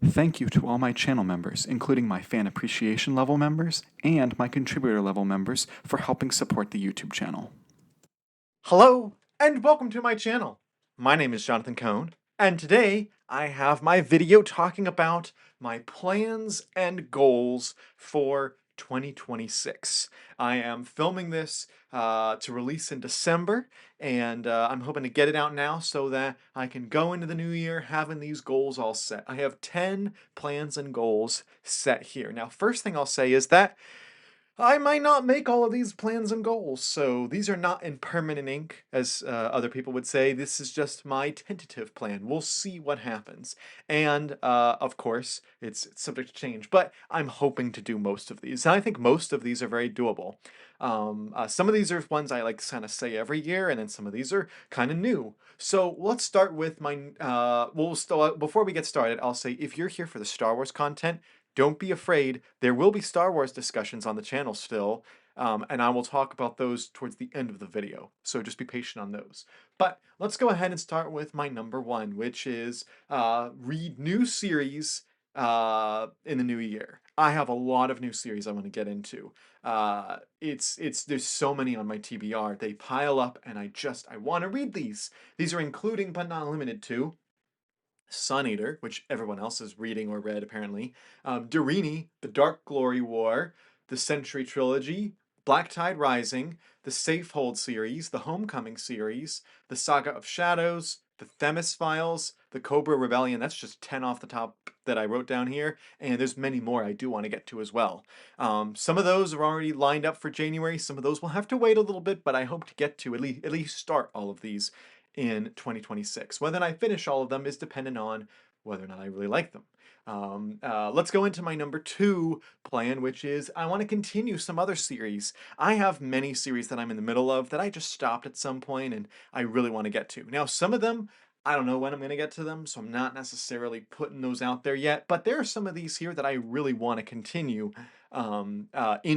Thank you to all my channel members, including my fan appreciation level members and my contributor level members, for helping support the YouTube channel. Hello, and welcome to my channel. My name is Jonathan Cohn, and today I have my video talking about my plans and goals for 2026. I am filming this to release in December, and I'm hoping to get it out now so that I can go into the new year having these goals all set. I have 10 plans and goals set here. Now, first thing I'll say is that I might not make all of these plans and goals, so these are not in permanent ink, as other people would say. This is just my tentative plan. We'll see what happens. And, of course, it's subject to change, but I'm hoping to do most of these. And I think most of these are very doable. Some of these are ones I like to kind of say every year, and then some of these are kind of new. So let's start with my, before we get started, I'll say if you're here for the Star Wars content, don't be afraid. There will be Star Wars discussions on the channel still, and I will talk about those towards the end of the video. So just be patient on those. But let's go ahead and start with my number one, which is read new series in the new year. I have a lot of new series I want to get into. There's so many on my TBR. They pile up, and I want to read these. These are including but not limited to Sun Eater, which everyone else is reading or read apparently, Darini, The Dark Glory War, The Century Trilogy, Black Tide Rising, the Safehold series, the Homecoming series, the Saga of Shadows, the Themis Files, the Cobra Rebellion. That's just 10 off the top that I wrote down here, and there's many more I do want to get to as well. Some of those are already lined up for January. Some of those will have to wait a little bit, but I hope to get to at least start all of these in 2026. Whether I finish all of them is dependent on whether or not I really like them. Let's go into my number two plan, which is I want to continue some other series. I have many series that I'm in the middle of that I just stopped at some point and I really want to get to. Now, some of them, I don't know when I'm going to get to them, so I'm not necessarily putting those out there yet, but there are some of these here that I really want to continue in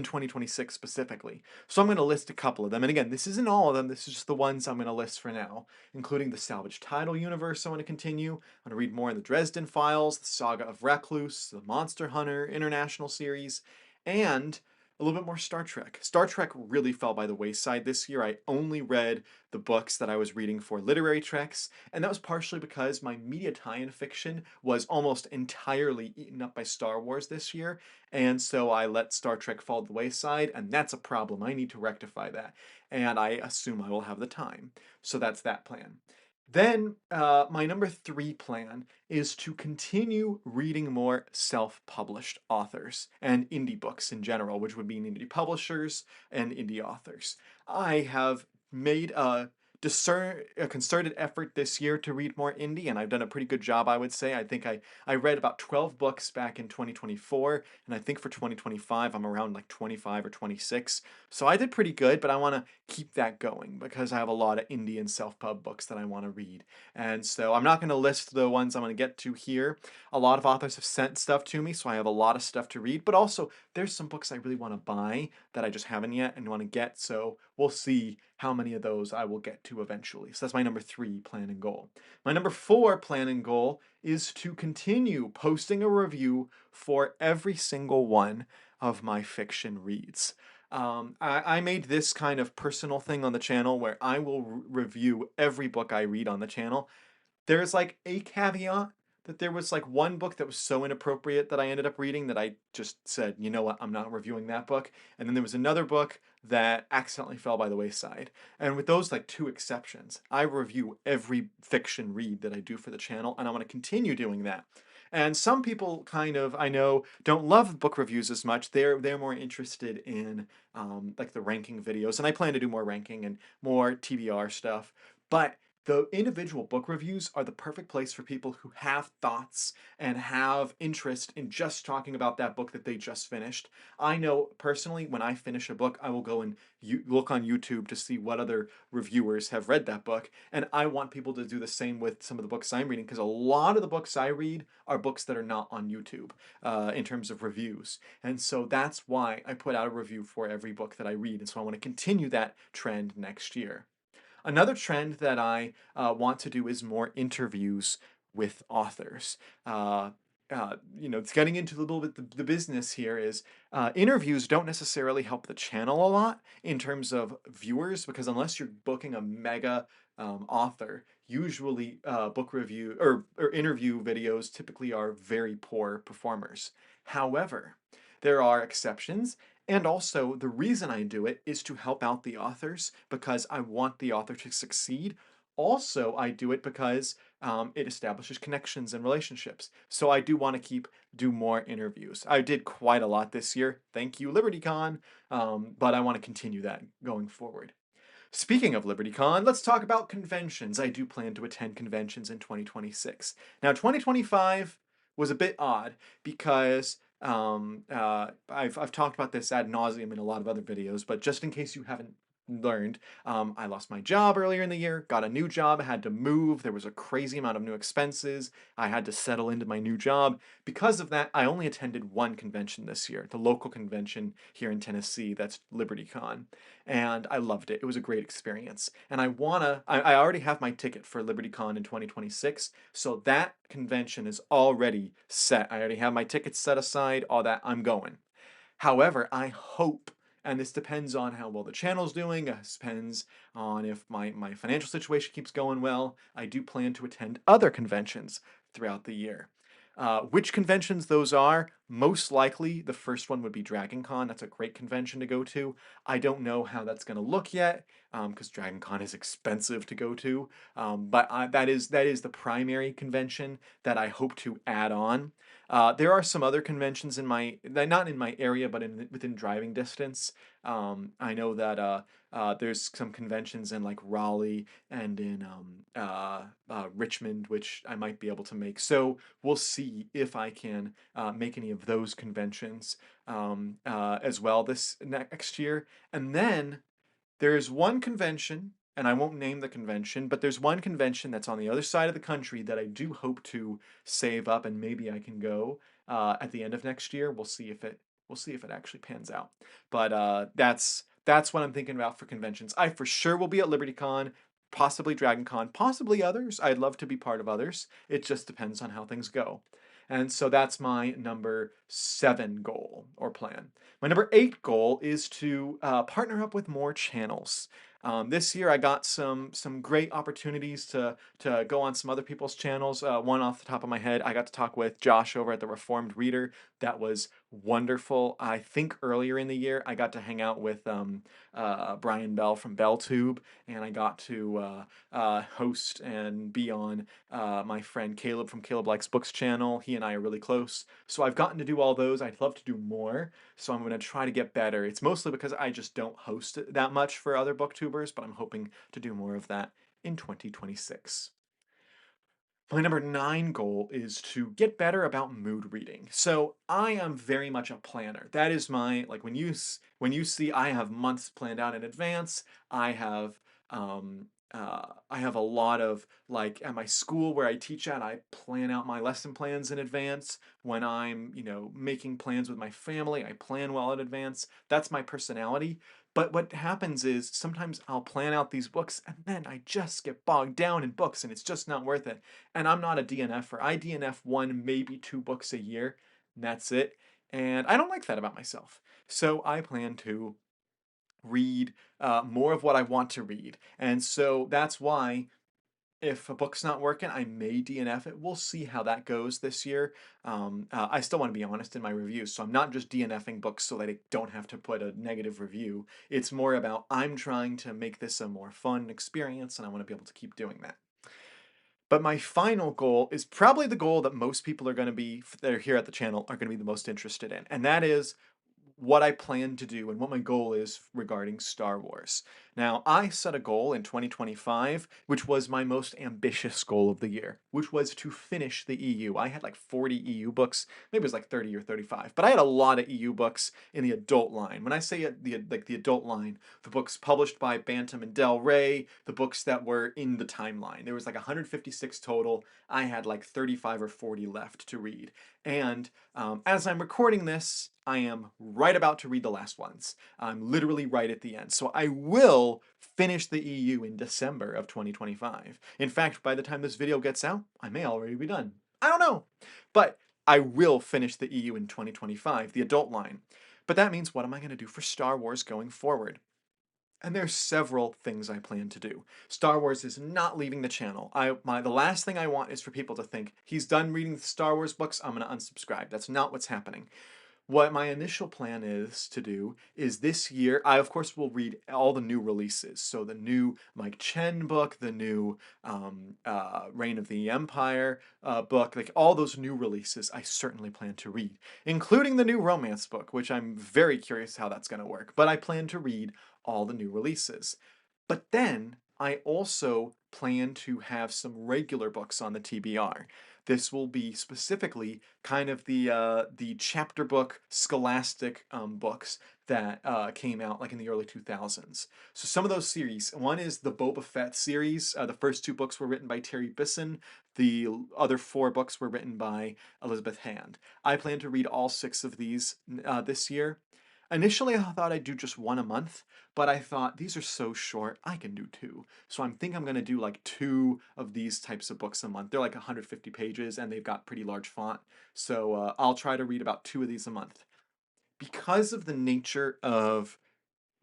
2026 specifically. So I'm going to list a couple of them. And again, this isn't all of them. This is just the ones I'm going to list for now, including the Salvage Title universe I want to continue. I want to read more in the Dresden Files, the Saga of Recluse, the Monster Hunter International series, and a little bit more Star Trek. Star Trek really fell by the wayside this year. I only read the books that I was reading for literary treks, and that was partially because my media tie-in fiction was almost entirely eaten up by Star Wars this year, and so I let Star Trek fall to the wayside, and that's a problem. I need to rectify that, and I assume I will have the time. So that's that plan. Then my number three plan is to continue reading more self-published authors and indie books in general, which would mean indie publishers and indie authors. I have made a concerted effort this year to read more indie, and I've done a pretty good job, I would say. I think I read about 12 books back in 2024, and I think for 2025 I'm around like 25 or 26. So I did pretty good, but I want to keep that going because I have a lot of indie and self-pub books that I want to read. And so I'm not going to list the ones I'm going to get to here. A lot of authors have sent stuff to me, so I have a lot of stuff to read, but also there's some books I really want to buy that I just haven't yet and want to get, so we'll see how many of those I will get to eventually. So that's my number three plan and goal. My number four plan and goal is to continue posting a review for every single one of my fiction reads. I made this kind of personal thing on the channel where I will review every book I read on the channel. There's like a caveat that there was like one book that was so inappropriate that I ended up reading that I just said, you know what, I'm not reviewing that book. And then there was another book that accidentally fell by the wayside. And with those like two exceptions, I review every fiction read that I do for the channel, and I want to continue doing that. And some people kind of, I know, don't love book reviews as much. They're more interested in like the ranking videos, and I plan to do more ranking and more TBR stuff. But the individual book reviews are the perfect place for people who have thoughts and have interest in just talking about that book that they just finished. I know personally, when I finish a book, I will go and look on YouTube to see what other reviewers have read that book. And I want people to do the same with some of the books I'm reading, because a lot of the books I read are books that are not on YouTube in terms of reviews. And so that's why I put out a review for every book that I read. And so I want to continue that trend next year. Another trend that I want to do is more interviews with authors. it's getting into a little bit the business here is interviews don't necessarily help the channel a lot in terms of viewers because unless you're booking a mega author, usually book review or interview videos typically are very poor performers. However, there are exceptions. And also, the reason I do it is to help out the authors because I want the author to succeed. Also, I do it because it establishes connections and relationships. So I do want to do more interviews. I did quite a lot this year. Thank you, LibertyCon. But I want to continue that going forward. Speaking of LibertyCon, let's talk about conventions. I do plan to attend conventions in 2026. Now, 2025 was a bit odd because I've talked about this ad nauseum in a lot of other videos, but just in case you haven't learned, I lost my job earlier in the year, got a new job, had to move. There was a crazy amount of new expenses. I had to settle into my new job. Because of that, I only attended one convention this year, the local convention here in Tennessee, that's LibertyCon. And I loved it. It was a great experience. And I already have my ticket for LibertyCon in 2026, so that convention is already set. I already have my tickets set aside, all that, I'm going. However, I hope, and this depends on how well the channel's doing, it depends on if my financial situation keeps going well, I do plan to attend other conventions throughout the year. Which conventions those are, most likely the first one would be Dragon Con. That's a great convention to go to. I don't know how that's going to look yet because Dragon Con is expensive to go to, but that is the primary convention that I hope to add on. There are some other conventions not in my area, but within driving distance. I know that there's some conventions in like Raleigh and in Richmond, which I might be able to make. So we'll see if I can make any of those conventions as well this next year. And then there's one convention, and I won't name the convention, but there's one convention that's on the other side of the country that I do hope to save up, and maybe I can go at the end of next year. We'll see if it actually pans out. But that's what I'm thinking about for conventions. I for sure will be at LibertyCon, possibly DragonCon, possibly others. I'd love to be part of others. It just depends on how things go. And so that's my number 7 goal or plan. My number 8 goal is to partner up with more channels. This year I got some great opportunities to go on some other people's channels. One off the top of my head, I got to talk with Josh over at the Reformed Reader. That was wonderful. I think earlier in the year I got to hang out with Brian Bell from BellTube, and I got to host and be on my friend Caleb from Caleb Likes Books channel. He and I are really close, so I've gotten to do all those. I'd love to do more, so I'm going to try to get better. It's mostly because I just don't host it that much for other booktubers, but I'm hoping to do more of that in 2026. My number 9 goal is to get better about mood reading. So I am very much a planner. That is my, like when you see I have months planned out in advance, I have a lot of, like, at my school where I teach at, I plan out my lesson plans in advance. When I'm, making plans with my family, I plan well in advance. That's my personality. But what happens is sometimes I'll plan out these books and then I just get bogged down in books and it's just not worth it. And I'm not a DNFer. I DNF 1, maybe 2 books a year, and that's it. And I don't like that about myself. So I plan to read more of what I want to read. And so that's why if a book's not working, I may DNF it. We'll see how that goes this year. I still want to be honest in my reviews, so I'm not just DNFing books so that I don't have to put a negative review. It's more about I'm trying to make this a more fun experience, and I want to be able to keep doing that. But my final goal is probably the goal that most people are going to be, that are here at the channel, are going to be the most interested in, and that is what I plan to do and what my goal is regarding Star Wars. Now, I set a goal in 2025, which was my most ambitious goal of the year, which was to finish the EU. I had like 40 EU books, maybe it was like 30 or 35, but I had a lot of EU books in the adult line. When I say the adult line, the books published by Bantam and Del Rey, the books that were in the timeline. There was like 156 total. I had like 35 or 40 left to read. And as I'm recording this, I am right about to read the last ones. I'm literally right at the end. So I will finish the EU in December of 2025. In fact, by the time this video gets out, I may already be done. I don't know. But I will finish the EU in 2025, the adult line. But that means what am I going to do for Star Wars going forward? And there's several things I plan to do. Star Wars is not leaving the channel. The last thing I want is for people to think he's done reading the Star Wars books, I'm going to unsubscribe. That's not what's happening. What my initial plan is to do is this year, I of course will read all the new releases. So the new Mike Chen book, the new Reign of the Empire book, like all those new releases, I certainly plan to read, including the new romance book, which I'm very curious how that's going to work. But I plan to read all the new releases. But then I also plan to have some regular books on the TBR. This will be specifically kind of the chapter book scholastic books that came out like in the early 2000s. So some of those series, one is the Boba Fett series. The first two books were written by Terry Bisson. The other four books were written by Elizabeth Hand. I plan to read all six of these this year. Initially, I thought I'd do just one a month, but I thought these are so short, I can do two. So I'm going to do like two of these types of books a month. They're like 150 pages and they've got pretty large font. So I'll try to read about two of these a month. Because of the nature of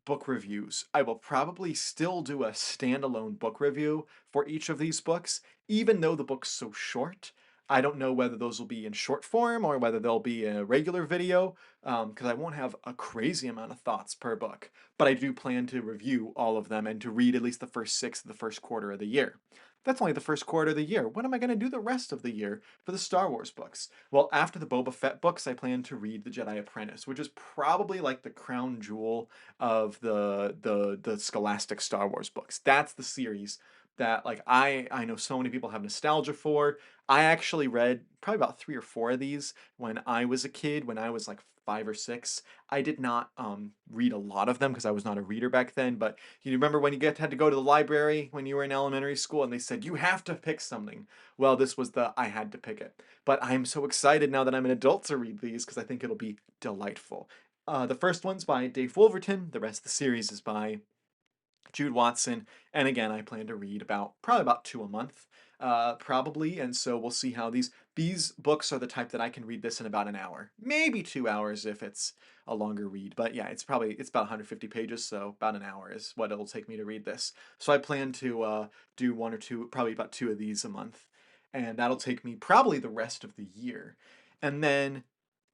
book reviews, I will probably still do a standalone book review for each of these books, even though the book's so short. I don't know whether those will be in short form or whether they'll be a regular video, because I won't have a crazy amount of thoughts per book. But I do plan to review all of them and to read at least the first six of the first quarter of the year. That's only the first quarter of the year. What am I going to do the rest of the year for the Star Wars books? Well, after the Boba Fett books, I plan to read The Jedi Apprentice, which is probably like the crown jewel of the Scholastic Star Wars books. That's the series that like I know so many people have nostalgia for. I actually read probably about three or four of these when I was a kid, when I was like 5 or 6. I did not read a lot of them because I was not a reader back then. But you remember when had to go to the library when you were in elementary school and they said you have to pick something. Well, this was the I had to pick it. But I'm so excited now that I'm an adult to read these because I think it'll be delightful. The first one's by Dave Wolverton. The rest of the series is by Jude Watson. And again, I plan to read probably about two a month, probably. And so we'll see how these books are the type that I can read this in about an hour, maybe 2 hours if it's a longer read. But yeah, it's about 150 pages, so about an hour is what it'll take me to read this. So I plan to do one or two, probably about two of these a month, and that'll take me probably the rest of the year. And then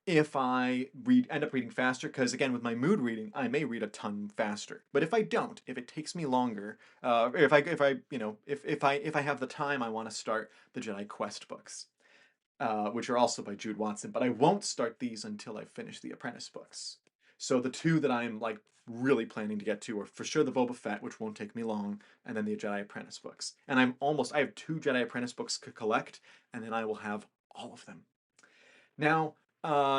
if I end up reading faster, because again with my mood reading, I may read a ton faster. But if I don't, if it takes me longer, if I have the time, I want to start the Jedi Quest books, which are also by Jude Watson. But I won't start these until I finish the Apprentice books. So the two that I'm like really planning to get to are for sure the Boba Fett, which won't take me long, and then the Jedi Apprentice books. And I have two Jedi Apprentice books to collect, and then I will have all of them. Now,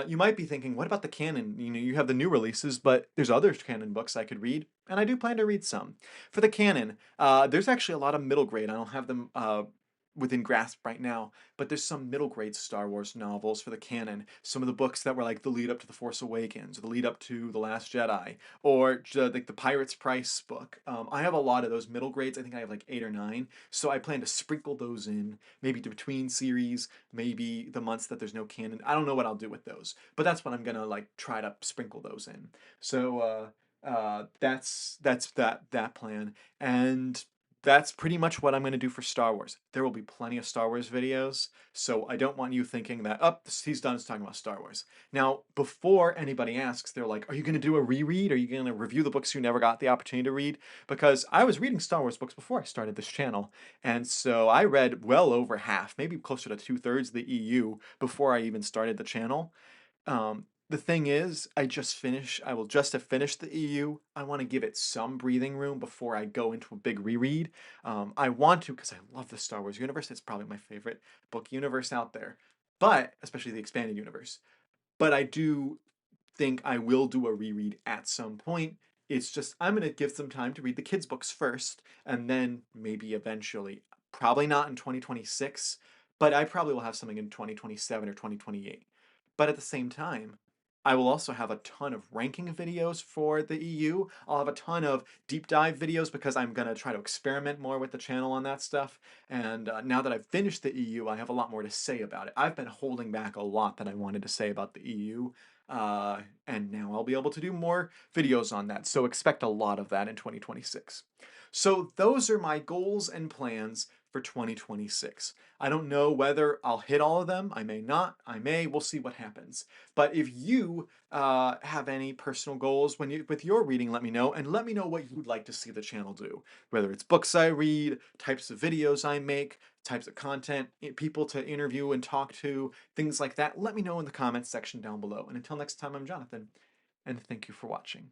you might be thinking, what about the canon? You know, you have the new releases, but there's other canon books I could read, and I do plan to read some. For the canon, there's actually a lot of middle grade. I don't have them within grasp right now, but there's some middle grade Star Wars novels for the canon. Some of the books that were like the lead up to The Force Awakens, or the lead up to The Last Jedi, or like the Pirate's Price book. I have a lot of those middle grades. I think I have like 8 or 9. So I plan to sprinkle those in, maybe between series, maybe the months that there's no canon. I don't know what I'll do with those, but that's what I'm gonna like try to sprinkle those in. So that's that plan, and that's pretty much what I'm going to do for Star Wars. There will be plenty of Star Wars videos, so I don't want you thinking that, oh, he's done talking about Star Wars. Now, before anybody asks, they're like, are you going to do a reread? Are you going to review the books you never got the opportunity to read? Because I was reading Star Wars books before I started this channel, and so I read well over half, maybe closer to 2/3 the EU before I even started the channel. The thing is, I will just have finished the EU. I want to give it some breathing room before I go into a big reread. I want to because I love the Star Wars universe. It's probably my favorite book universe out there, but especially the expanded universe. But I do think I will do a reread at some point. It's just I'm going to give some time to read the kids' books first, and then maybe eventually, probably not in 2026, but I probably will have something in 2027 or 2028. But at the same time, I will also have a ton of ranking videos for the EU. I'll have a ton of deep dive videos because I'm going to try to experiment more with the channel on that stuff. And now that I've finished the EU, I have a lot more to say about it. I've been holding back a lot that I wanted to say about the EU. And now I'll be able to do more videos on that. So expect a lot of that in 2026. So those are my goals and plans for 2026. I don't know whether I'll hit all of them. I may not. I may. We'll see what happens. But if you have any personal goals with your reading, let me know, and let me know what you'd like to see the channel do. Whether it's books I read, types of videos I make, types of content, people to interview and talk to, things like that. Let me know in the comments section down below. And until next time, I'm Jonathan, and thank you for watching.